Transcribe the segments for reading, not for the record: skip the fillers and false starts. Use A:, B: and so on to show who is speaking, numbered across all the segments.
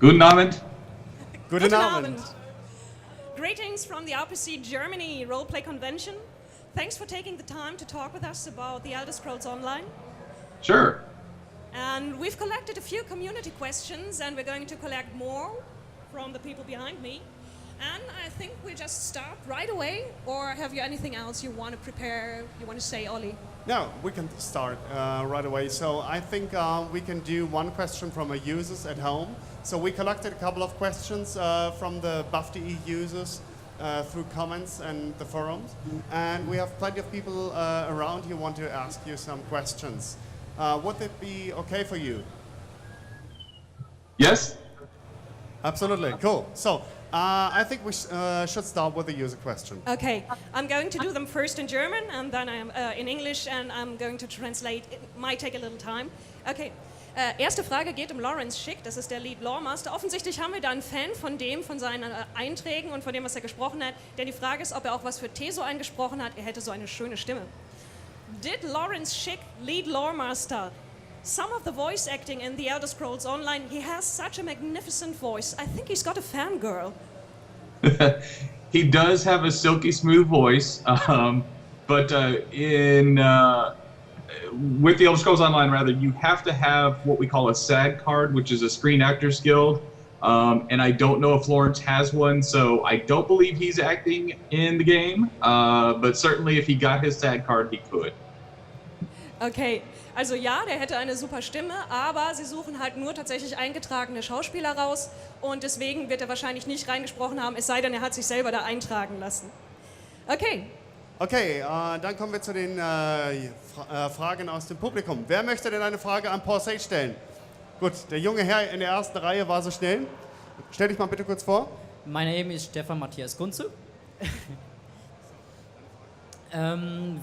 A: Guten Abend.
B: Guten Abend.
C: Greetings from the RPC Germany Roleplay Convention. Thanks for taking the time to talk with us about the Elder Scrolls Online.
A: Sure.
C: And we've collected a few community questions, and we're going to collect more from the people behind me. And I think we'll just start right away, or have you anything else you want to prepare, you want to say, Olli?
B: No, we can start right away. So I think we can do one question from our users at home. So we collected a couple of questions from the buffed.de users through comments and the forums. And we have plenty of people around who want to ask you some questions. Would it be okay for you?
A: Yes?
B: Absolutely, cool. So I think we should start with the user question.
C: Okay, I'm going to do them first in German and then in English, and I'm going to translate. It might take a little time. Okay, erste Frage geht um Lawrence Schick, das ist der Lead Lore Master. Offensichtlich haben wir da einen Fan von seinen Einträgen und von dem, was er gesprochen hat. Denn die Frage ist, ob er auch was für TESO eingesprochen hat. Er hätte so eine schöne Stimme. Did Lawrence Schick, Lead Lore Master, some of the voice acting in The Elder Scrolls Online? He has such a magnificent voice. I think he's got a fangirl.
A: He does have a silky smooth voice, but with the Elder Scrolls Online, rather, you have to have what we call a SAG card, which is a Screen Actors Guild, and I don't know if Lawrence has one, so I don't believe he's acting in the game, but certainly if he got his SAG card, he could.
C: Okay, also ja, der hätte eine super Stimme, aber sie suchen halt nur tatsächlich eingetragene Schauspieler raus und deswegen wird er wahrscheinlich nicht reingesprochen haben, es sei denn, er hat sich selber da eintragen lassen. Okay.
B: Okay, dann kommen wir zu den Fragen aus dem Publikum. Wer möchte denn eine Frage an Paul Sage stellen? Gut, der junge Herr in der ersten Reihe war so schnell. Stell dich mal bitte kurz vor.
D: My name is Stefan Matthias Kunze.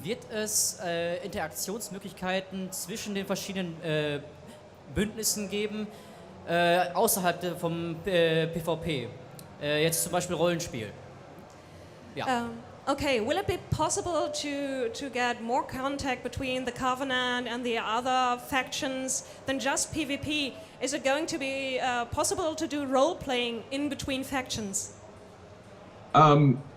D: Wird es Interaktionsmöglichkeiten zwischen den verschiedenen Bündnissen geben, außerhalb vom PvP? Jetzt zum Beispiel Rollenspiel. Ja.
C: Okay, will it be possible to get more contact between the Covenant and the other factions than just PvP? Is it going to be possible to do role-playing in between factions?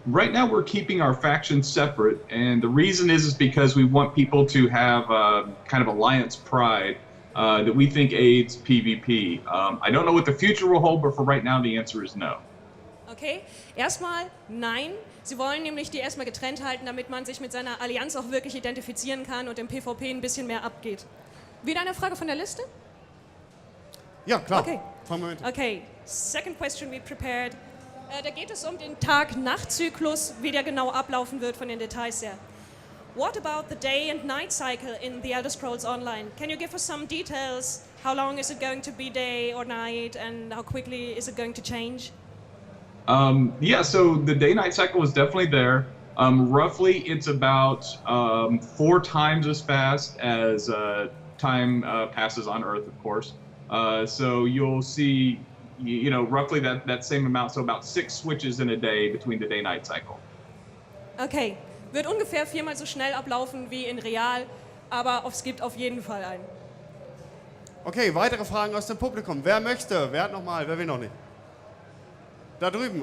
A: Right now we're keeping our factions separate, and the reason is because we want people to have kind of alliance pride that we think aids PvP. I don't know what the future will hold, but for right now the answer is no.
C: Okay, erstmal nein. Sie wollen nämlich die erstmal getrennt halten, damit man sich mit seiner Allianz auch wirklich identifizieren kann und im PvP ein bisschen mehr abgeht. Wieder eine Frage von der Liste?
B: Ja, klar.
C: Okay. Okay, second question we prepared. Da geht es um den Tag-Nacht-Zyklus, wie der genau ablaufen wird von den Details her. What about the day and night cycle in The Elder Scrolls Online? Can you give us some details? How long is it going to be day or night, and how quickly is it going to change?
A: Yeah, so the day-night cycle is definitely there. Roughly, it's about 4 times as fast as time passes on Earth, of course. So you'll see, you know, roughly that same amount, so about 6 switches in a day between the day-night cycle.
C: Okay, wird ungefähr 4-mal so schnell ablaufen wie in real, aber es gibt auf jeden Fall einen.
B: Okay, weitere Fragen aus dem Publikum. Wer möchte? Wer hat noch mal? Wer will noch nicht? Da drüben.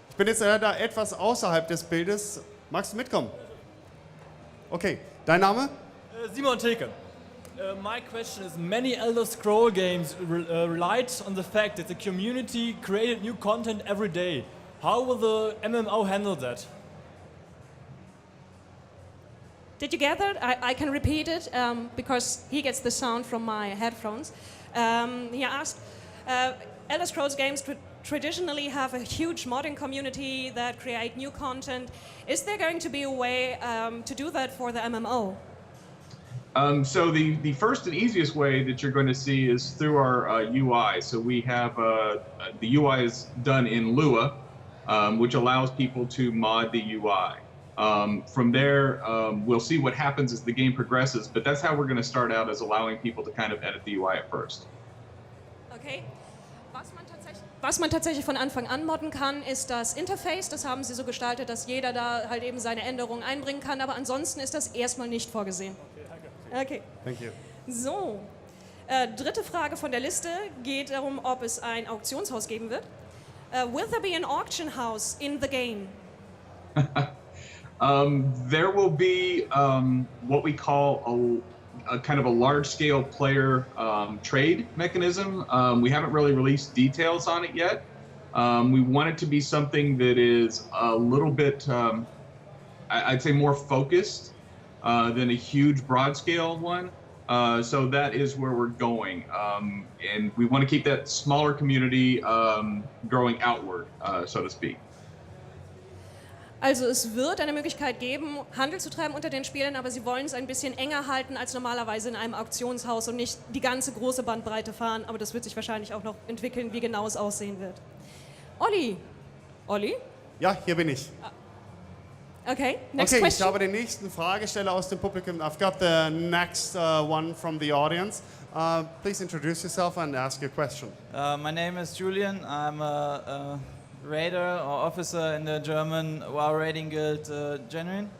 B: Ich bin jetzt da etwas außerhalb des Bildes. Magst du mitkommen? Okay, dein Name?
E: Simon Tilken. My question is, many Elder Scroll games relied on the fact that the community created new content every day. How will the MMO handle that?
C: Did you get that? I can repeat it because he gets the sound from my headphones. He asked, Elder Scrolls games traditionally have a huge modding community that create new content. Is there going to be a way to do that for the MMO?
A: So the first and easiest way that you're going to see is through our UI. So we have the UI is done in Lua, which allows people to mod the UI. From there, we'll see what happens as the game progresses, but that's how we're going to start out, as allowing people to kind of edit the UI at first.
C: Okay. Was man tatsächlich von Anfang an modden kann, ist das Interface. Das haben sie so gestaltet, dass jeder da halt eben seine Änderungen einbringen kann, aber ansonsten ist das erstmal nicht vorgesehen.
E: Okay, danke.
C: Okay.
B: Thank you.
C: So, Dritte Frage von der Liste geht darum, ob es ein Auktionshaus geben wird. Will there be an auction house in the game?
A: There will be what we call a kind of a large-scale player trade mechanism. We haven't really released details on it yet. We want it to be something that is a little bit, I'd say, more focused than a huge broad-scale one. So that is where we're going. And we want to keep that smaller community growing outward, so to speak.
C: Also es wird eine Möglichkeit geben, Handel zu treiben unter den Spielern, aber sie wollen es ein bisschen enger halten als normalerweise in einem Auktionshaus und nicht die ganze große Bandbreite fahren, aber das wird sich wahrscheinlich auch noch entwickeln, wie genau es aussehen wird. Olli? Olli?
B: Ja, hier bin ich.
C: Okay, next
B: Okay, ich
C: question.
B: habe den nächsten Fragesteller aus dem Publikum. I've got the next one from the audience. Please introduce yourself and ask your question.
F: My name is Julian. I'm a raider or officer in the German WoW raiding guild Genuine.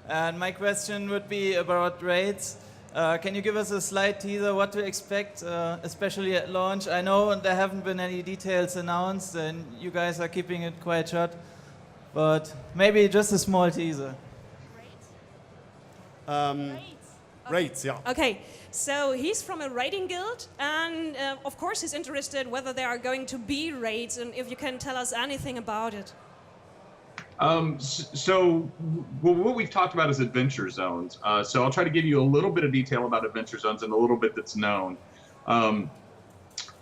F: And my question would be about raids. Can you give us a slight teaser what to expect, especially at launch? I know there haven't been any details announced and you guys are keeping it quite short, but maybe just a small teaser.
B: Raids, yeah.
C: Okay, so he's from a raiding guild, and of course he's interested whether there are going to be raids, and if you can tell us anything about it.
A: So what we've talked about is adventure zones. So I'll try to give you a little bit of detail about adventure zones and a little bit that's known,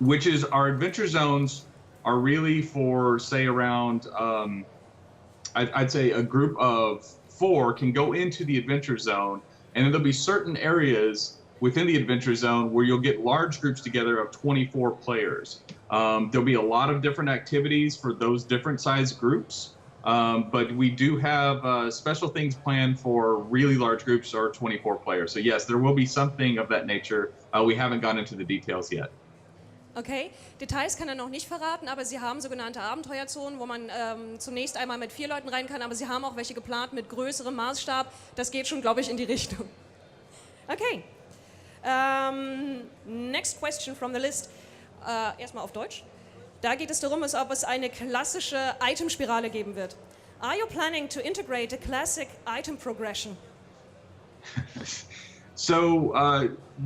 A: which is our adventure zones are really for, say, around, I'd say a group of 4 can go into the adventure zone, and then there'll be certain areas within the adventure zone where you'll get large groups together of 24 players. There'll be a lot of different activities for those different size groups, but we do have special things planned for really large groups or 24 players. So yes, there will be something of that nature. We haven't gone into the details yet.
C: Okay, Details kann er noch nicht verraten, aber sie haben sogenannte Abenteuerzonen, wo man zunächst einmal mit 4 Leuten rein kann, aber sie haben auch welche geplant mit größerem Maßstab. Das geht schon, glaube ich, in die Richtung. Okay, next question from the list. Erstmal auf Deutsch. Da geht es darum, ob es eine klassische Itemspirale geben wird. Are you planning to integrate a classic item progression?
A: So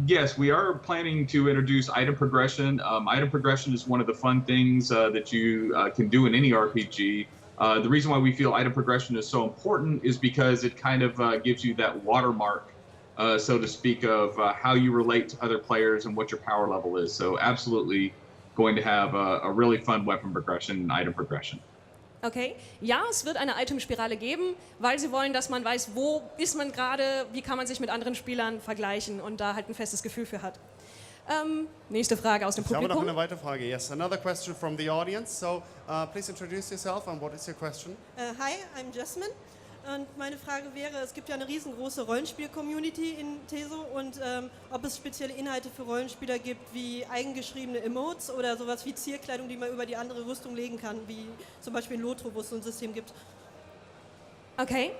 A: yes, we are planning to introduce item progression. Item progression is one of the fun things that you can do in any RPG. The reason why we feel item progression is so important is because it kind of gives you that watermark, so to speak, of how you relate to other players and what your power level is. So absolutely going to have a really fun weapon progression and item progression.
C: Okay, ja, es wird eine Itemspirale geben, weil sie wollen, dass man weiß, wo ist man gerade, wie kann man sich mit anderen Spielern vergleichen und da halt ein festes Gefühl für hat. Nächste Frage aus dem
B: Ich habe noch
C: Publikum.
B: eine weitere Frage. Yes, another question from the audience. So please introduce yourself and what is your question?
G: Hi, I'm Jasmine. Und meine Frage wäre, es gibt ja eine riesengroße Rollenspiel-Community in TESO und ob es spezielle Inhalte für Rollenspieler gibt, wie eigengeschriebene Emotes oder sowas wie Zierkleidung, die man über die andere Rüstung legen kann, wie zum Beispiel in Lotro, wo es so ein System gibt.
C: Okay.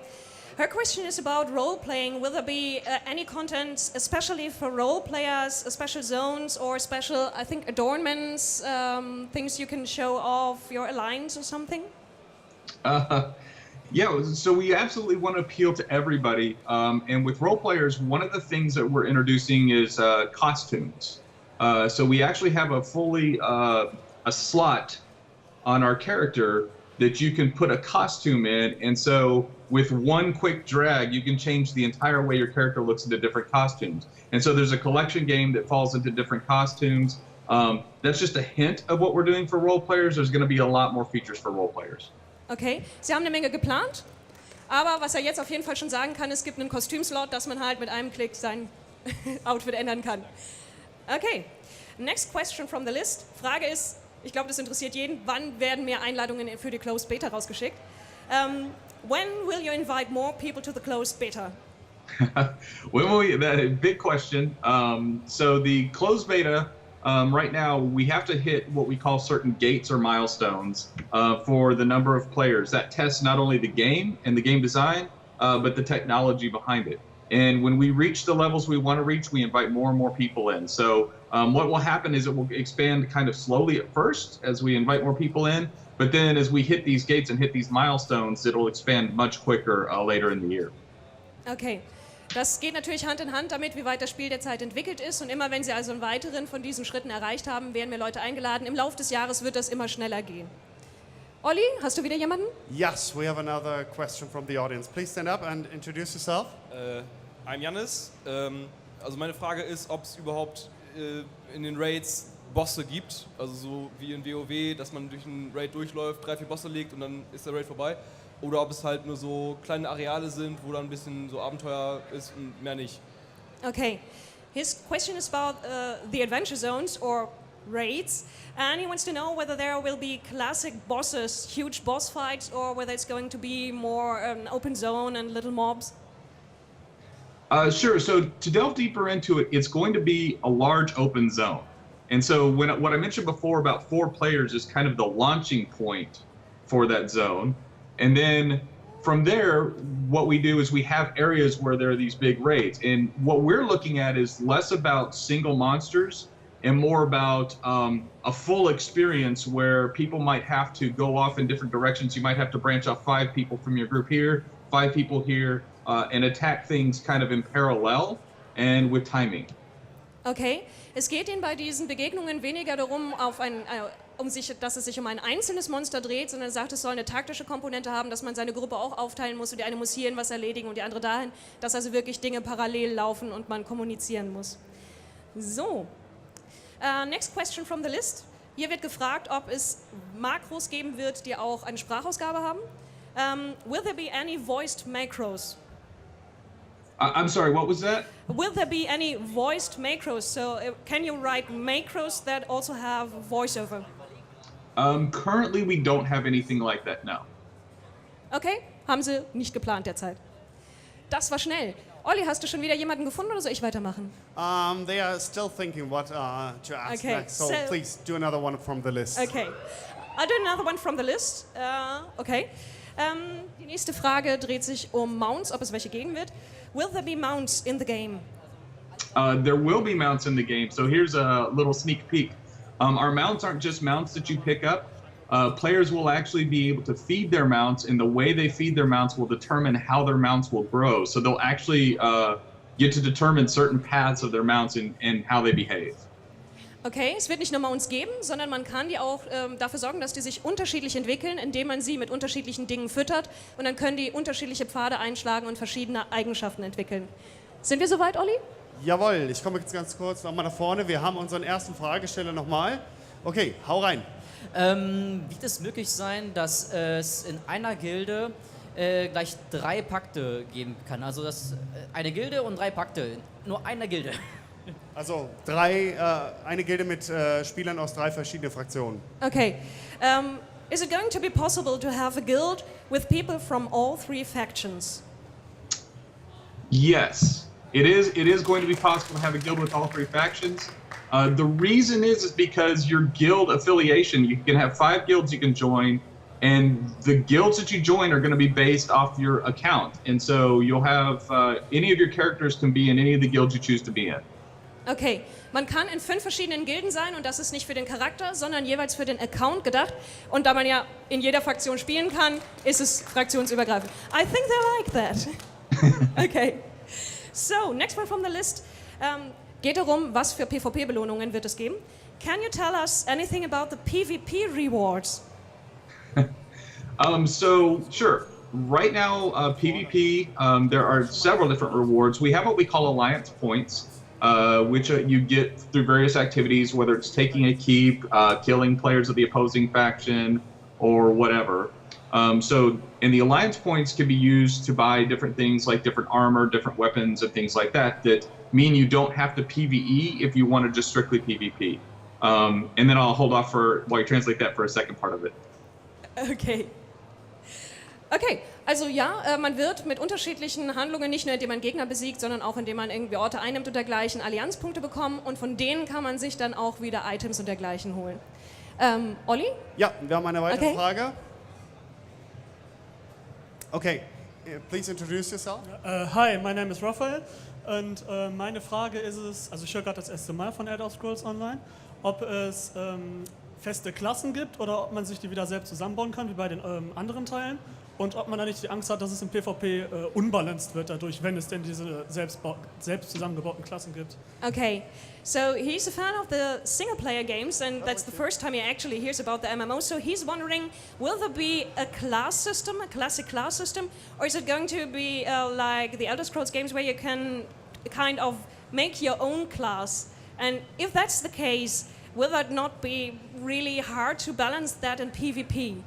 C: Her question is about role-playing. Will there be any content, especially for role players, special zones or special, I think, adornments, things you can show off your alliance or something?
A: Yeah, so we absolutely want to appeal to everybody. And with role players, one of the things that we're introducing is costumes. So we actually have a fully a slot on our character that you can put a costume in. And so with one quick drag, you can change the entire way your character looks into different costumes. And so there's a collection game that falls into different costumes. That's just a hint of what we're doing for role players. There's going to be a lot more features for role players.
C: Okay, Sie haben eine Menge geplant, aber was er jetzt auf jeden Fall schon sagen kann, es gibt einen Kostümslot, dass man halt mit einem Klick sein Outfit ändern kann. Okay, next question from the list. Frage ist, ich glaube, das interessiert jeden, wann werden mehr Einladungen für die Closed Beta rausgeschickt? When will you invite more people to the Closed Beta?
A: Big question. So the closed beta, right now, we have to hit what we call certain gates or milestones for the number of players. That tests not only the game and the game design, but the technology behind it. And when we reach the levels we want to reach, we invite more and more people in. So What will happen is it will expand kind of slowly at first as we invite more people in, but then as we hit these gates and hit these milestones, it'll expand much quicker later in the year.
C: Okay. Das geht natürlich Hand in Hand damit, wie weit das Spiel derzeit entwickelt ist. Und immer wenn Sie also einen weiteren von diesen Schritten erreicht haben, werden wir Leute eingeladen. Im Laufe des Jahres wird das immer schneller gehen. Olli, hast du wieder jemanden?
B: Yes, we have another question from the audience. Please stand up and introduce yourself.
H: I'm Jannis. Also meine Frage ist, ob es überhaupt in den Raids Bosse gibt, also so wie in WoW, dass man durch einen Raid durchläuft, 3, 4 Bosse legt und dann ist der Raid vorbei. Oder ob es halt nur so kleine Areale sind, wo dann ein bisschen so Abenteuer ist und mehr nicht.
C: Okay. His question is about the adventure zones or raids, and he wants to know whether there will be classic bosses, huge boss fights, or whether it's going to be more an open zone and little mobs.
A: Sure. So to delve deeper into it, it's going to be a large open zone. And so what I mentioned before about 4 players is kind of the launching point for that zone. And then from there, what we do is we have areas where there are these big raids. And what we're looking at is less about single monsters and more about a full experience where people might have to go off in different directions. You might have to branch off 5 people from your group here, 5 people here, and attack things kind of in parallel and with timing.
C: Okay, es geht Ihnen bei diesen Begegnungen weniger darum, dass es sich um ein einzelnes Monster dreht, sondern er sagt, es soll eine taktische Komponente haben, dass man seine Gruppe auch aufteilen muss und die eine muss hierhin was erledigen und die andere dahin, dass also wirklich Dinge parallel laufen und man kommunizieren muss. So, next question from the list. Hier wird gefragt, ob es Makros geben wird, die auch eine Sprachausgabe haben. Will there be any voiced macros?
A: I'm sorry, what was that?
C: Will there be any voiced macros? So can you write macros that also have voiceover?
A: Currently, we don't have anything like that, no.
C: Okay, haben Sie nicht geplant derzeit. Das war schnell. Olli, hast du schon wieder jemanden gefunden oder soll ich weitermachen?
B: They are still thinking what to ask
C: Okay,
B: next, so please do another one from the list.
C: Okay, I'll do another one from the list. Okay. Die nächste Frage dreht sich um Mounts, ob es welche geben wird. Will there be mounts in the game?
A: There will be mounts in the game. So here's a little sneak peek. Our mounts aren't just mounts that you pick up. Players will actually be able to feed their mounts, and the way they feed their mounts will determine how their mounts will grow. So they'll actually get to determine certain paths of their mounts and how they behave.
C: Okay, es wird nicht nur Mounts geben, sondern man kann die auch dafür sorgen, dass die sich unterschiedlich entwickeln, indem man sie mit unterschiedlichen Dingen füttert und dann können die unterschiedliche Pfade einschlagen und verschiedene Eigenschaften entwickeln. Sind wir soweit, Olli?
B: Jawohl, ich komme jetzt ganz kurz nochmal nach vorne. Wir haben unseren ersten Fragesteller nochmal. Okay, hau rein.
D: Wird es möglich sein, dass es in einer Gilde gleich 3 Pakte geben kann? Also eine Gilde und 3 Pakte, nur eine Gilde.
B: Also eine Gilde mit Spielern aus 3 verschiedenen Fraktionen.
C: Okay. Is it going to be possible to have a guild with people from all 3 factions?
A: Yes, it is going to be possible to have a guild with all 3 factions. The reason is because your guild affiliation, you can have 5 guilds you can join, and the guilds that you join are going to be based off your account. And so you'll have, any of your characters can be in any of the guilds you choose to be in.
C: Okay, man kann in 5 verschiedenen Gilden sein und das ist nicht für den Charakter, sondern jeweils für den Account gedacht. Und da man ja in jeder Fraktion spielen kann, ist es fraktionsübergreifend. I think they like that. Okay, so next one from the list. Geht darum, was für PvP-Belohnungen wird es geben. Can you tell us anything about the PvP rewards?
A: So sure. Right now, PvP, there are several different rewards. We have what we call alliance points. Which you get through various activities, whether it's taking a keep, killing players of the opposing faction, or whatever. And the alliance points can be used to buy different things like different armor, different weapons, and things like that mean you don't have to PvE if you want to just strictly PvP. And then I'll hold off while you translate that for a second part of it.
C: Okay, also ja, man wird mit unterschiedlichen Handlungen, nicht nur indem man Gegner besiegt, sondern auch indem man irgendwie Orte einnimmt und dergleichen, Allianzpunkte bekommen und von denen kann man sich dann auch wieder Items und dergleichen holen. Olli?
B: Ja, wir haben eine weitere Frage. Okay, please introduce yourself.
I: Hi, my name is Raphael. Und meine Frage ist es, also ich höre gerade das erste Mal von Elder Scrolls Online, ob es feste Klassen gibt oder ob man sich die wieder selbst zusammenbauen kann, wie bei den anderen Teilen. Und ob man da nicht die Angst hat, dass es im PvP unbalanced wird dadurch, wenn es denn diese selbst zusammengebauten Klassen gibt.
C: Okay, so he's a fan of the single-player games, and that's the first time he actually hears about the MMO. So he's wondering, will there be a class system, a classic class system, or is it going to be like the Elder Scrolls games where you can kind of make your own class? And if that's the case, will that not be really hard to balance that in PvP?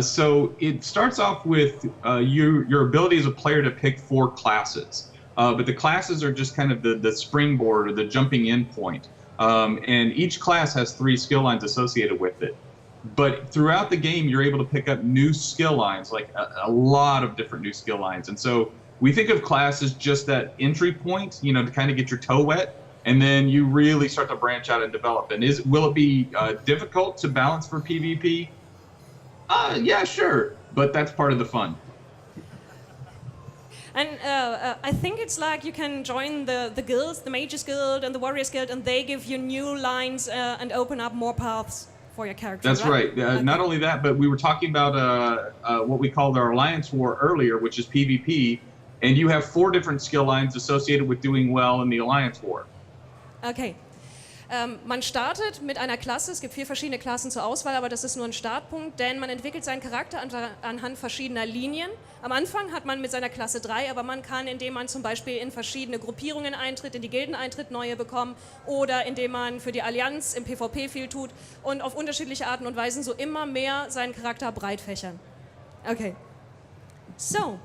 A: So it starts off with your ability as a player to pick 4 classes. But the classes are just kind of the springboard or the jumping in point. And each class has 3 skill lines associated with it. But throughout the game, you're able to pick up new skill lines, like a lot of different new skill lines. And so we think of class as just that entry point, to kind of get your toe wet. And then you really start to branch out and develop. And will it be difficult to balance for PvP? Yeah, sure, but that's part of the fun.
C: And I think it's like you can join the guilds, the Mages Guild and the Warriors Guild, and they give you new lines and open up more paths for your character.
A: That's right.
C: Okay.
A: Not only that, but we were talking about what we called our Alliance War earlier, which is PvP, and you have 4 different skill lines associated with doing well in the Alliance War.
C: Okay. Man startet mit einer Klasse, es gibt 4 verschiedene Klassen zur Auswahl, aber das ist nur ein Startpunkt, denn man entwickelt seinen Charakter anhand verschiedener Linien. Am Anfang hat man mit seiner Klasse 3, aber man kann, indem man zum Beispiel in verschiedene Gruppierungen eintritt, in die Gilden eintritt, neue bekommen oder indem man für die Allianz im PvP viel tut und auf unterschiedliche Arten und Weisen so immer mehr seinen Charakter breit fächern. Okay. So,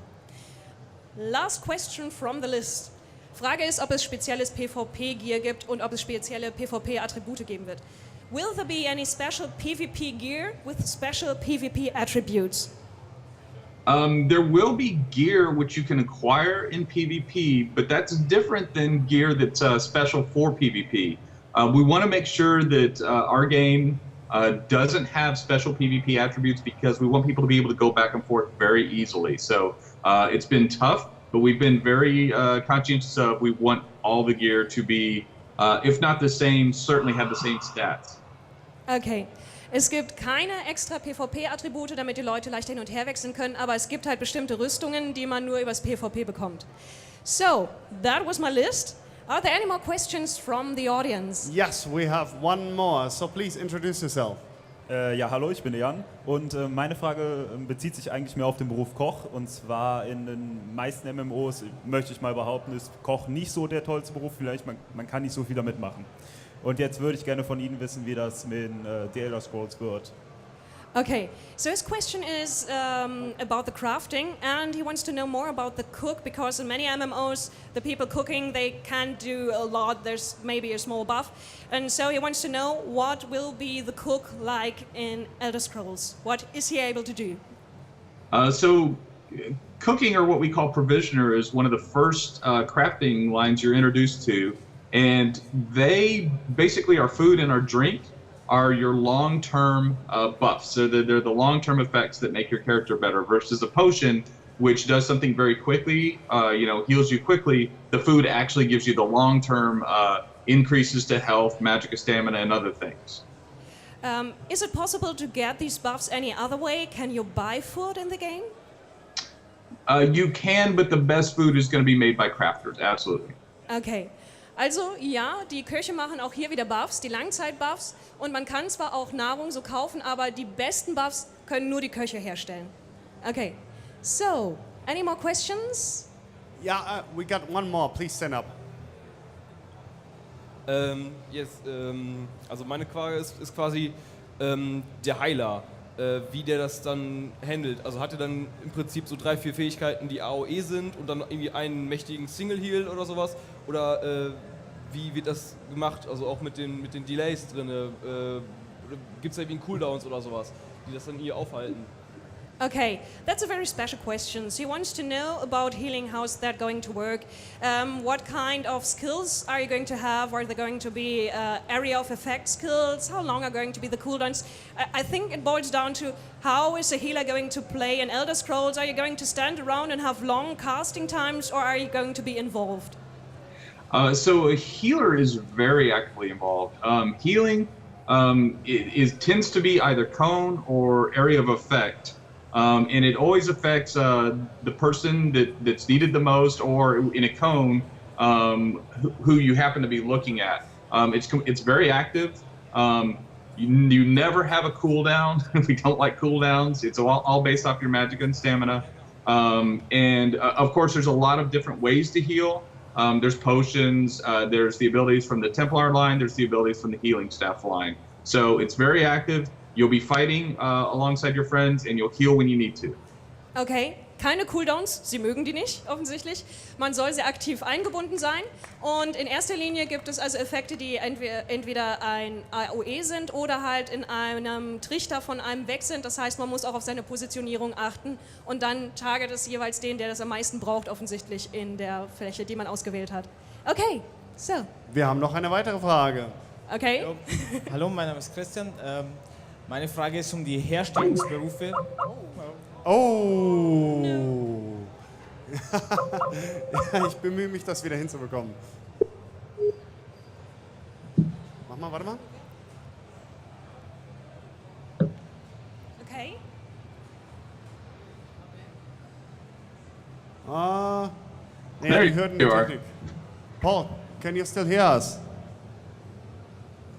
C: last question from the list. Frage ist, ob es spezielles PvP-Gear gibt und ob es spezielle PvP-Attribute geben wird. Will there be any special PvP gear with special PvP attributes?
A: There will be gear which you can acquire in PvP, but that's different than gear that's special for PvP. We want to make sure that our game doesn't have special PvP attributes because we want people to be able to go back and forth very easily. So it's been tough. But we've been very conscientious of we want all the gear to be, if not the same, certainly have the same stats.
C: Okay. Es gibt keine extra PvP-Attribute, damit die Leute leicht hin und her wechseln können, aber es gibt halt bestimmte Rüstungen, die man nur übers PvP bekommt. So, that was my list. Are there any more questions from the audience?
B: Yes, we have one more, so please introduce yourself.
J: Ja, hallo, ich bin der Jan und meine Frage bezieht sich eigentlich mehr auf den Beruf Koch, und zwar in den meisten MMOs, möchte ich mal behaupten, ist Koch nicht so der tollste Beruf, vielleicht man kann nicht so viel damit machen. Und jetzt würde ich gerne von Ihnen wissen, wie das mit The Elder Scrolls wird.
C: Okay, so his question is about the crafting, and he wants to know more about the cook, because in many MMOs, the people cooking, they can't do a lot, there's maybe a small buff, and so he wants to know what will be the cook like in Elder Scrolls. What is he able to do?
A: So cooking, or what we call provisioner, is one of the first crafting lines you're introduced to, and they basically are food and our drink. Are your long-term buffs. So they're the long-term effects that make your character better versus a potion, which does something very quickly, heals you quickly. The food actually gives you the long-term increases to health, magic, stamina, and other things.
C: Is it possible to get these buffs any other way? Can you buy food in the game?
A: You can, but the best food is going to be made by crafters, absolutely.
C: Okay. Also ja, die Köche machen auch hier wieder Buffs, die Langzeit-Buffs, und man kann zwar auch Nahrung so kaufen, aber die besten Buffs können nur die Köche herstellen. Okay, so, any more questions?
B: Yeah, we got one more, please stand up.
H: Yes, also meine Frage ist quasi der Heiler, wie der das dann handelt. Also hat er dann im Prinzip so 3, 4 Fähigkeiten, die AOE sind und dann irgendwie einen mächtigen Single-Heal oder sowas? Oder wie wird das gemacht? Also auch mit den Delays drin? Gibt es da irgendwie Cooldowns oder sowas, die das dann hier aufhalten?
C: Okay, that's a very special question. He wants to know about healing. How's that going to work? What kind of skills are you going to have? Are there going to be area of effect skills? How long are going to be the cooldowns? I think it boils down to how is a healer going to play in Elder Scrolls? Are you going to stand around and have long casting times, or are you going to be involved?
A: So a healer is very actively involved. Healing tends to be either cone or area of effect. And it always affects the person that's needed the most, or in a cone, who you happen to be looking at. It's very active. You never have a cooldown. We don't like cooldowns. It's all based off your magic and stamina. And of course, there's a lot of different ways to heal. There's potions. There's the abilities from the Templar line. There's the abilities from the healing staff line. So it's very active. You'll be fighting alongside your friends, and you'll heal when you need to.
C: Okay, keine Cooldowns, Sie mögen die nicht, offensichtlich. Man soll sehr aktiv eingebunden sein. Und in erster Linie gibt es also Effekte, die entweder ein AOE sind oder halt in einem Trichter von einem weg sind. Das heißt, man muss auch auf seine Positionierung achten und dann target es jeweils den, der das am meisten braucht, offensichtlich in der Fläche, die man ausgewählt hat. Okay, so.
B: Wir haben noch eine weitere Frage.
C: Okay.
K: Hallo, mein Name ist Christian. Meine Frage ist die Herstellungsberufe.
B: Oh! Ich bemühe mich, das wieder hinzubekommen. Mach mal, warte mal.
C: Okay.
B: Nee,
A: There
B: wir hörten die
A: you are.
B: Technik. Paul, can you still hear us?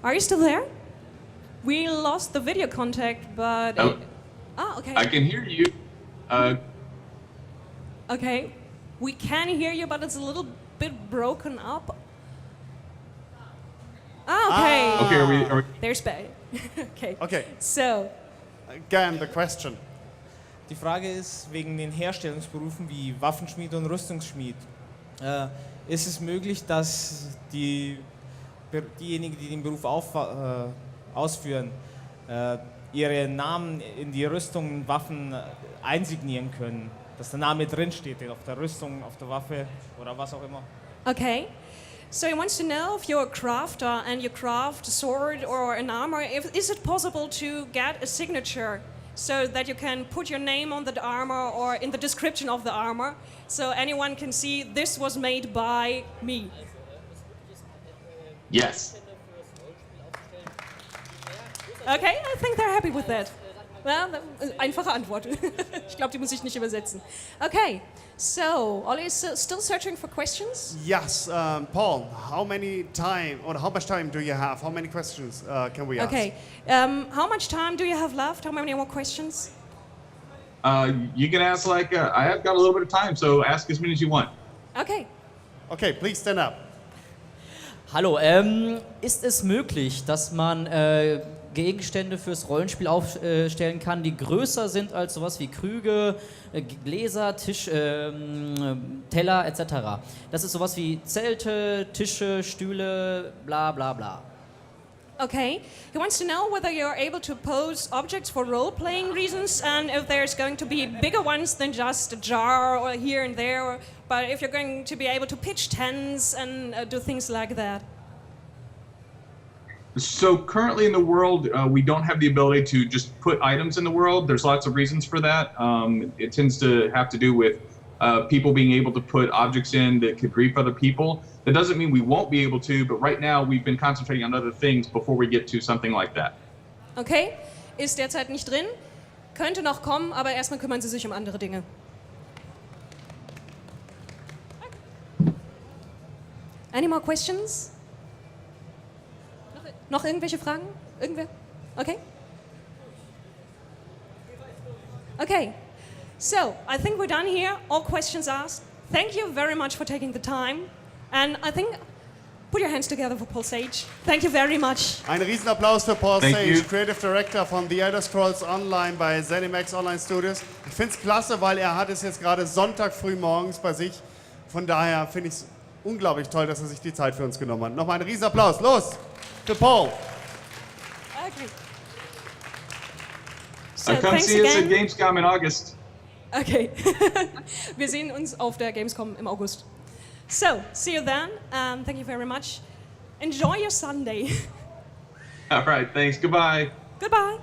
C: Are you still there? We lost the video contact, but... okay.
A: I can hear you.
C: Okay. We can hear you, but it's a little bit broken up. Okay.
A: Okay, are we
C: There's better. Okay.
B: Okay.
C: So,
B: Again, the question.
K: Die Frage ist wegen den Herstellungsberufen wie Waffenschmied und Rüstungsschmied. Ist es möglich, dass diejenigen, die den Beruf ausführen, ihre Namen in die Rüstung und Waffen einsignieren können? Dass der Name drin steht, auf der Rüstung, auf der Waffe oder was auch immer.
C: okay. So he wants to know if you're a crafter and you craft a sword or an armor, is it possible to get a signature so that you can put your name on the armor or in the description of the armor so anyone can see this was made by me?
A: Yes.
C: Okay, I think they're happy with that. Well, einfache Antwort. Ich glaube, die muss ich nicht übersetzen. Okay, so Olli is still searching for questions?
B: Yes, Paul, how much time do you have? How many questions can we ask?
C: Okay, how much time do you have left? How many more questions?
A: You can ask I have got a little bit of time, so ask as many as you want.
C: Okay.
B: Okay, please stand up.
D: Hallo, ist es möglich, dass man Gegenstände fürs Rollenspiel aufstellen kann, die größer sind als sowas wie Krüge, Gläser, Teller etc.? Das ist sowas wie Zelte, Tische, Stühle, bla bla bla.
C: Okay, he wants to know whether you're able to pose objects for role-playing reasons and if there's going to be bigger ones than just a jar or here and there, but if you're going to be able to pitch tents and do things like that.
A: So currently in the world, we don't have the ability to just put items in the world. There's lots of reasons for that. It tends to have to do with people being able to put objects in that could grief other people. That doesn't mean we won't be able to, but right now we've been concentrating on other things before we get to something like that.
C: Okay, ist derzeit nicht drin, könnte noch kommen, aber erstmal kümmern Sie sich um andere Dinge. Any more questions? Noch irgendwelche Fragen? Irgendwer? Okay. Okay. So, I think we're done here. All questions asked. Thank you very much for taking the time. And I think, put your hands together for Paul Sage. Thank you very much.
B: Ein Riesenapplaus für Paul
A: Thank
B: Sage,
A: you.
B: Creative Director von The Elder Scrolls Online bei ZeniMax Online Studios. Ich finde es klasse, weil er hat es jetzt gerade Sonntag früh morgens bei sich. Von daher finde ich es unglaublich toll, dass er sich die Zeit für uns genommen hat. Nochmal einen Riesenapplaus. Los, für Paul.
C: Okay. So,
A: Come
C: thanks
A: see us at
C: again.
A: Gamescom in August.
C: Okay. Wir sehen uns auf der Gamescom im August. So, see you then. Thank you very much. Enjoy your Sunday.
A: All right, thanks. Goodbye.
C: Goodbye.